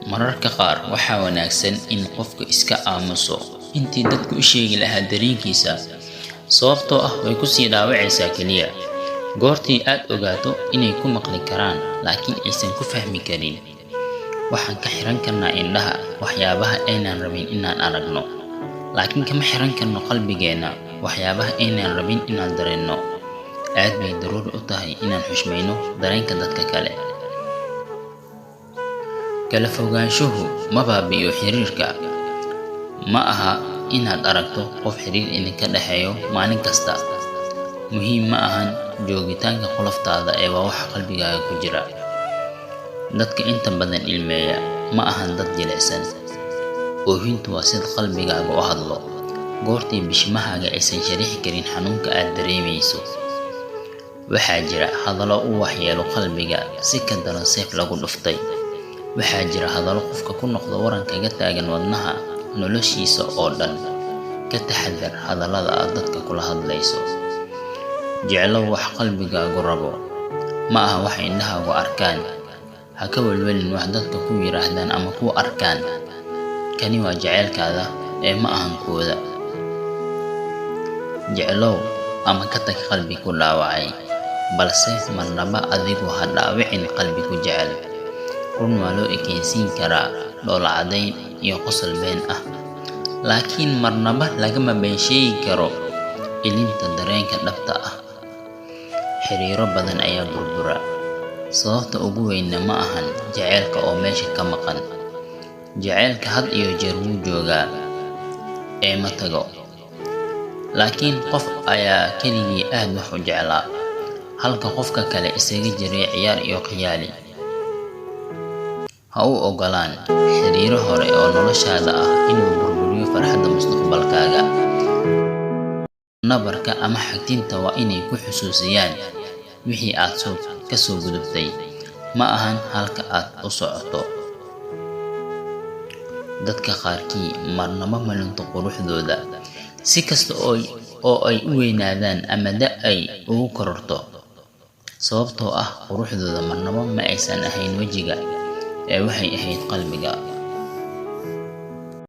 mararka qaar waxaa wanaagsan in qofku iska aamuso intii dadku u sheegi lahaa dareenkiisa, sababtoo ah way ku sii dhaawacaysaa kaliya. goortii aad ogaato inay ku maqli karaan laakiin aysan ku fahmi karin, waxaan ka xiran karnaa indhaha waxyaabaha aynaan rabin inaan aragno, laakiin kama xiran karno qalbigeena waxyaabaha aynaan rabin inaan dareenno. aad bay daruuri u tahay inaan xushmayno dareenka dadka kale. kala fogaanshuhu ma baabi'iyo xiriirka. ma aha inaad aragto qof xiriir idinka dhexeeyo maalin kasta. muhiim ma ahan joogitaanka qoloftaada ee waa waxa qalbigaaga ku jira. dadka inta badan ilmeeya ma ahan dad jilicsan. oohintu waa sida qalbigaaga u hadlo goortii bishimahaaga aysan sharixi karin xanuunka aad dareemayso. waxaa jira hadallo u waxyeelo qalbiga si ka daran seef lagu dhuftay. waxaa jira hadallo qofka ku noqdo waran kaga taagan wadnaha noloshiisa oo dhan. ka taxadar hadallada aad dadka kula hadlayso. jeclow wax qalbigaagu rabo, ma aha wax indhahaagu arkaan. ha ka welwelin wax dadka ku yiraahdaan ama ku arkaan. kani waa jaceylkaada ee ma ahan kooda. jeclow ama ka tag qalbi ku dhaawacay, balse marnaba adigu ha dhaawicin qalbi ku jecel. run waa loo ekaysiin karaa dhoola cadayn iyo qosol been ah, laakiin marnaba lagama been sheegi karo ilinta dareenka dhabta ah. xiriiro badan ayaa burbura, sababta ugu weynna ma ahan jaceylka oo meesha ka maqan. jaceylka had iyo jeer wuu joogaa ee ma tago, laakiin qof ayaa keligii aad wax u jeclaa halka qofka kale isaga jiray ciyaar iyo khiyaali. ha u ogolaan xiriiro hore oo noloshaada ah inuu burburiyo farxadda mustaqbalkaaga. nabarka ama xagtinta waa inay ku xusuusiyaan wixii aad ka soo gudubtay, ma ahan halka aad u socoto. dadka qaarkii marnaba ma lunto quruxdooda, si kasta oo ay u weynaadaan ama da ay ugu kororto, sababtoo ah quruxdooda marnaba ma aysan ahayn wejiga ee waxay ahayd qalbiga.